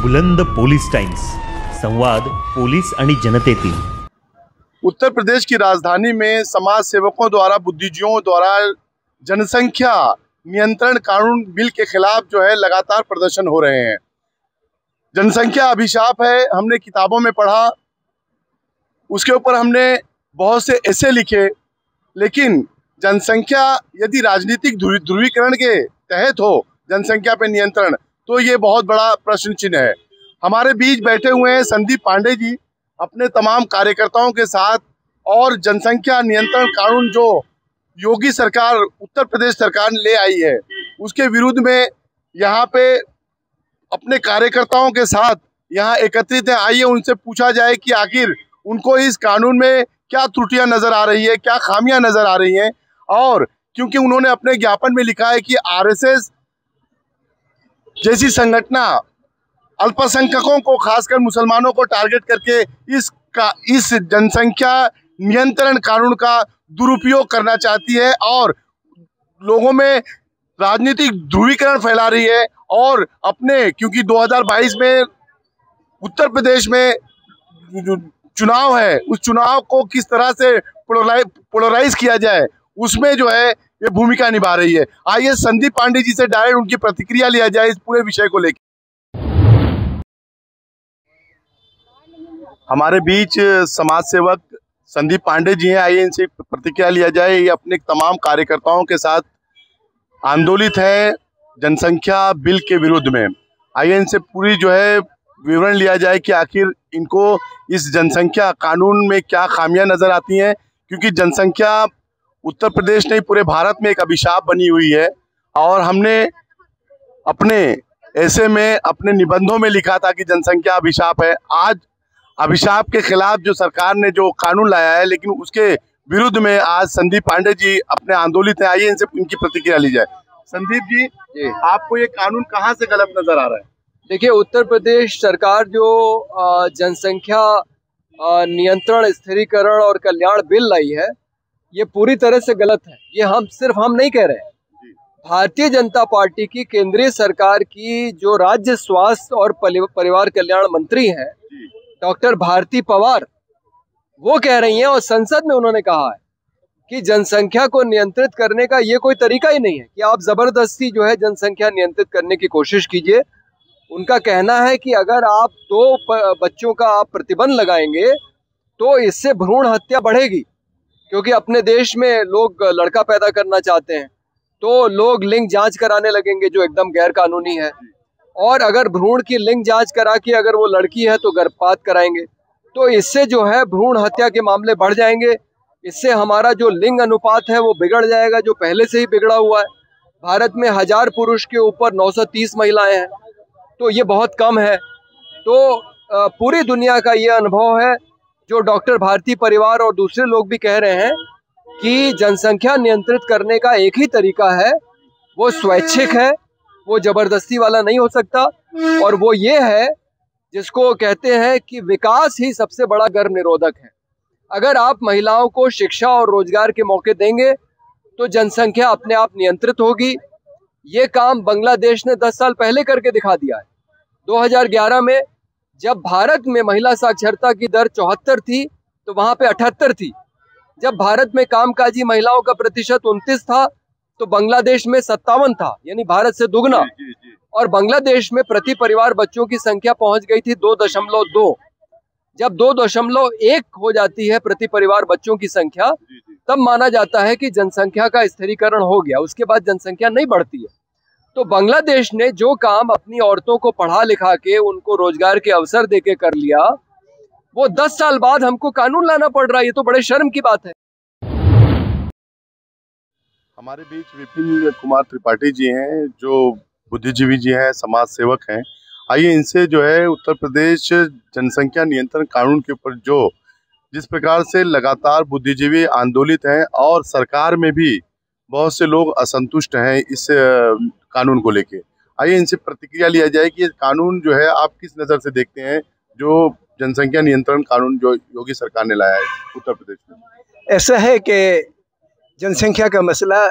बुलंद police times, संवाद police आणि जनतेतील। उत्तर प्रदेश की राजधानी में समाज सेवकों द्वारा, बुद्धिजीवियों द्वारा जनसंख्या नियंत्रण कानून बिल के खिलाफ जो है लगातार प्रदर्शन हो रहे हैं। जनसंख्या अभिशाप है, हमने किताबों में पढ़ा, उसके ऊपर हमने बहुत से ऐसे लिखे, लेकिन जनसंख्या यदि राजनीतिक ध्रुवीकरण के तहत हो जनसंख्या पे नियंत्रण, तो ये बहुत बड़ा प्रश्न चिन्ह है। हमारे बीच बैठे हुए हैं संदीप पांडे जी अपने तमाम कार्यकर्ताओं के साथ, और जनसंख्या नियंत्रण कानून जो योगी सरकार, उत्तर प्रदेश सरकार ले आई है, उसके विरुद्ध में यहाँ पे अपने कार्यकर्ताओं के साथ यहाँ एकत्रित है। आइए उनसे पूछा जाए कि आखिर उनको इस कानून में क्या त्रुटियां नजर आ रही है, क्या खामियां नजर आ रही हैं। और क्योंकि उन्होंने अपने ज्ञापन में लिखा है कि आरएसएस जैसी संगठना अल्पसंख्यकों को, खासकर मुसलमानों को टारगेट करके इस जनसंख्या नियंत्रण कानून का दुरुपयोग करना चाहती है और लोगों में राजनीतिक ध्रुवीकरण फैला रही है। और अपने, क्योंकि 2022 में उत्तर प्रदेश में जो चुनाव है, उस चुनाव को किस तरह से पोलराइज किया जाए, उसमें जो है ये भूमिका निभा रही है। आइए संदीप पांडे जी से डायरेक्ट उनकी प्रतिक्रिया लिया जाए इस पूरे विषय को लेकर। हमारे बीच समाज सेवक संदीप पांडे जी हैं, आइए इनसे प्रतिक्रिया लिया जाए। ये अपने तमाम कार्यकर्ताओं के साथ आंदोलित है जनसंख्या बिल के विरुद्ध में। आइए इनसे पूरी जो है विवरण लिया जाए कि आखिर इनको इस जनसंख्या कानून में क्या खामियां नजर आती हैं, क्योंकि जनसंख्या उत्तर प्रदेश नहीं पूरे भारत में एक अभिशाप बनी हुई है। और हमने अपने ऐसे में अपने निबंधों में लिखा था कि जनसंख्या अभिशाप है। आज अभिशाप के खिलाफ जो सरकार ने जो कानून लाया है, लेकिन उसके विरुद्ध में आज संदीप पांडे जी अपने आंदोलित हैं। आइए इनसे इनकी प्रतिक्रिया ली जाए। संदीप जी, आपको ये कानून कहाँ से गलत नजर आ रहा है? देखिए, उत्तर प्रदेश सरकार जो जनसंख्या नियंत्रण, स्थिरीकरण और कल्याण बिल लाई है, ये पूरी तरह से गलत है। ये हम नहीं कह रहे हैं, भारतीय जनता पार्टी की केंद्रीय सरकार की जो राज्य स्वास्थ्य और परिवार कल्याण मंत्री हैं डॉक्टर भारती पवार, वो कह रही हैं, और संसद में उन्होंने कहा है कि जनसंख्या को नियंत्रित करने का ये कोई तरीका ही नहीं है कि आप जबरदस्ती जो है जनसंख्या नियंत्रित करने की कोशिश कीजिए। उनका कहना है कि अगर आप 2 बच्चों का आप प्रतिबंध लगाएंगे तो इससे भ्रूण हत्या बढ़ेगी, क्योंकि अपने देश में लोग लड़का पैदा करना चाहते हैं, तो लोग लिंग जांच कराने लगेंगे जो एकदम गैर कानूनी है। और अगर भ्रूण की लिंग जांच करा के अगर वो लड़की है तो गर्भपात कराएंगे, तो इससे जो है भ्रूण हत्या के मामले बढ़ जाएंगे। इससे हमारा जो लिंग अनुपात है वो बिगड़ जाएगा, जो पहले से ही बिगड़ा हुआ है। भारत में 1000 पुरुष के ऊपर 930 महिलाएं हैं, तो ये बहुत कम है। तो पूरी दुनिया का ये अनुभव है, जो डॉक्टर भारती परिवार और दूसरे लोग भी कह रहे हैं कि जनसंख्या नियंत्रित करने का एक ही तरीका है, वो स्वैच्छिक है, वो जबरदस्ती वाला नहीं हो सकता। और वो ये है जिसको कहते हैं कि विकास ही सबसे बड़ा गर्भ निरोधक है। अगर आप महिलाओं को शिक्षा और रोजगार के मौके देंगे तो जनसंख्या अपने आप नियंत्रित होगी। ये काम बांग्लादेश ने 10 साल पहले करके दिखा दिया है। 2011 में जब भारत में महिला साक्षरता की दर 74 थी तो वहां पे 78 थी। जब भारत में कामकाजी महिलाओं का प्रतिशत 29 था तो बांग्लादेश में 57 था, यानी भारत से दुगना। और बांग्लादेश में प्रति परिवार बच्चों की संख्या पहुंच गई थी 2.2। जब 2.1 हो जाती है प्रति परिवार बच्चों की संख्या, तब माना जाता है कि जनसंख्या का स्थिरीकरण हो गया, उसके बाद जनसंख्या नहीं बढ़ती है। तो बांग्लादेश ने जो काम अपनी औरतों को पढ़ा लिखा के उनको रोजगार के अवसर देके कर लिया, वो 10 साल बाद हमको कानून लाना पड़ रहा है। ये तो बड़े शर्म की बात है। हमारे बीच विपिन कुमार त्रिपाठी जी हैं, जो बुद्धिजीवी जी हैं, समाज सेवक हैं। आइए इनसे जो है उत्तर प्रदेश जनसंख्या नियंत्रण कानून के ऊपर जो जिस प्रकार से लगातार बुद्धिजीवी आंदोलित हैं और सरकार में भी बहुत से लोग असंतुष्ट हैं इस कानून को लेके, आइए इनसे प्रतिक्रिया लिया जाए कि ये कानून जो है आप किस नज़र से देखते हैं, जो जनसंख्या नियंत्रण कानून जो योगी सरकार ने लाया है उत्तर प्रदेश में। ऐसा है कि जनसंख्या का मसला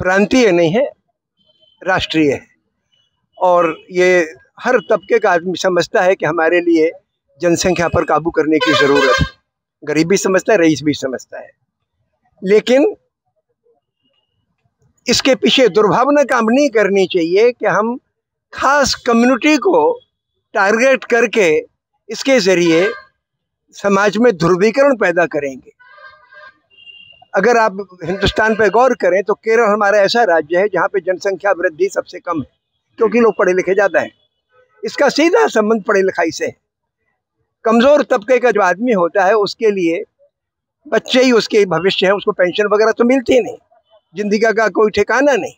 प्रांतीय नहीं है, राष्ट्रीय है। और ये हर तबके का आदमी समझता है कि हमारे लिए जनसंख्या पर काबू करने की ज़रूरत है। गरीब भी समझता है, रईस भी समझता है। लेकिन इसके पीछे दुर्भावना काम नहीं करनी चाहिए कि हम खास कम्युनिटी को टारगेट करके इसके ज़रिए समाज में ध्रुवीकरण पैदा करेंगे। अगर आप हिंदुस्तान पे गौर करें तो केरल हमारा ऐसा राज्य है जहाँ पे जनसंख्या वृद्धि सबसे कम है, क्योंकि लोग पढ़े लिखे ज़्यादा हैं। इसका सीधा संबंध पढ़ाई लिखाई से है। कमज़ोर तबके का जो आदमी होता है उसके लिए बच्चे ही उसके भविष्य है, उसको पेंशन वगैरह तो मिलती नहीं, जिंदगी का कोई ठिकाना नहीं,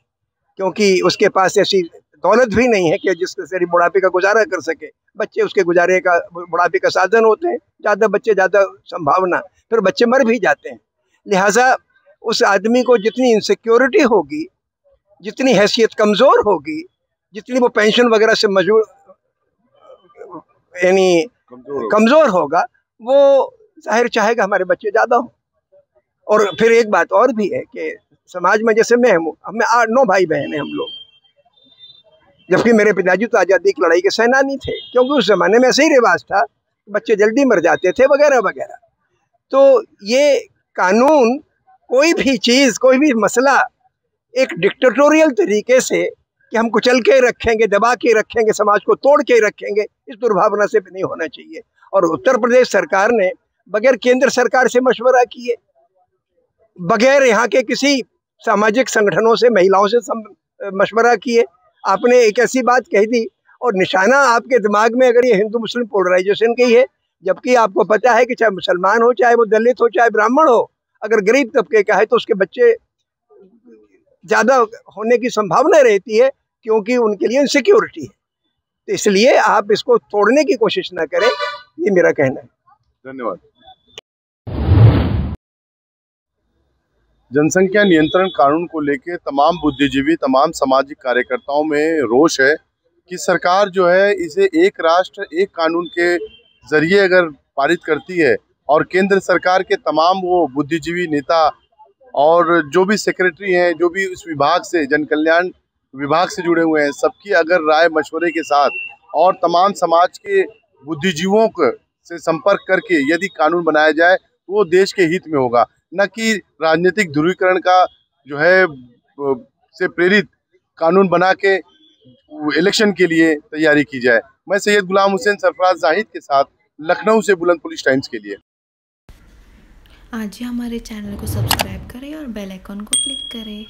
क्योंकि उसके पास ऐसी दौलत भी नहीं है कि जिससे बुढ़ापे का गुजारा कर सके। बच्चे उसके गुजारे का बुढ़ापे का साधन होते हैं, ज़्यादा बच्चे ज़्यादा संभावना, फिर बच्चे मर भी जाते हैं। लिहाजा उस आदमी को जितनी इनसिक्योरिटी होगी, जितनी हैसियत कमज़ोर होगी, जितनी वो पेंशन वगैरह से मजबूर यानी कमज़ोर होगा, वो जाहिर चाहेगा हमारे बच्चे ज़्यादा हों। और फिर एक बात और भी है कि समाज में जैसे मैं हूँ, हमें 8-9 भाई बहन हैं हम लोग, जबकि मेरे पिताजी तो आज़ादी की लड़ाई के सेनानी थे, क्योंकि उस ज़माने में ऐसे ही रिवाज था, बच्चे जल्दी मर जाते थे वगैरह वगैरह। तो ये कानून, कोई भी चीज़, कोई भी मसला एक डिक्टेटोरियल तरीके से कि हम कुचल के रखेंगे, दबा के रखेंगे, समाज को तोड़ के रखेंगे, इस दुर्भावना से भी नहीं होना चाहिए। और उत्तर प्रदेश सरकार ने बगैर केंद्र सरकार से मशवरा किए, बगैर यहाँ के किसी सामाजिक संगठनों से, महिलाओं से मशवरा किए, आपने एक ऐसी बात कह दी और निशाना आपके दिमाग में अगर ये हिंदू मुस्लिम पोलराइजेशन की है, जबकि आपको पता है कि चाहे मुसलमान हो, चाहे वो दलित हो, चाहे ब्राह्मण हो, अगर गरीब तबके का है तो उसके बच्चे ज़्यादा होने की संभावना रहती है, क्योंकि उनके लिए इनसिक्योरिटी है। तो इसलिए आप इसको तोड़ने की कोशिश ना करें, ये मेरा कहना है। धन्यवाद। जनसंख्या नियंत्रण कानून को लेकर तमाम बुद्धिजीवी, तमाम सामाजिक कार्यकर्ताओं में रोष है कि सरकार जो है इसे एक राष्ट्र एक कानून के जरिए अगर पारित करती है और केंद्र सरकार के तमाम वो बुद्धिजीवी नेता और जो भी सेक्रेटरी हैं, जो भी उस विभाग से, जन कल्याण विभाग से जुड़े हुए हैं, सबकी अगर राय मशवरे के साथ और तमाम समाज के बुद्धिजीवों से संपर्क करके यदि कानून बनाया जाए तो वो देश के हित में होगा, न कि राजनीतिक ध्रुवीकरण का जो है से प्रेरित कानून बना के इलेक्शन के लिए तैयारी की जाए। मैं सैयद गुलाम हुसैन सरफराज जाहिद के साथ लखनऊ से बुलंद पुलिस टाइम्स के लिए। आज ही हमारे चैनल को सब्सक्राइब करें और बेल आइकन को क्लिक करें।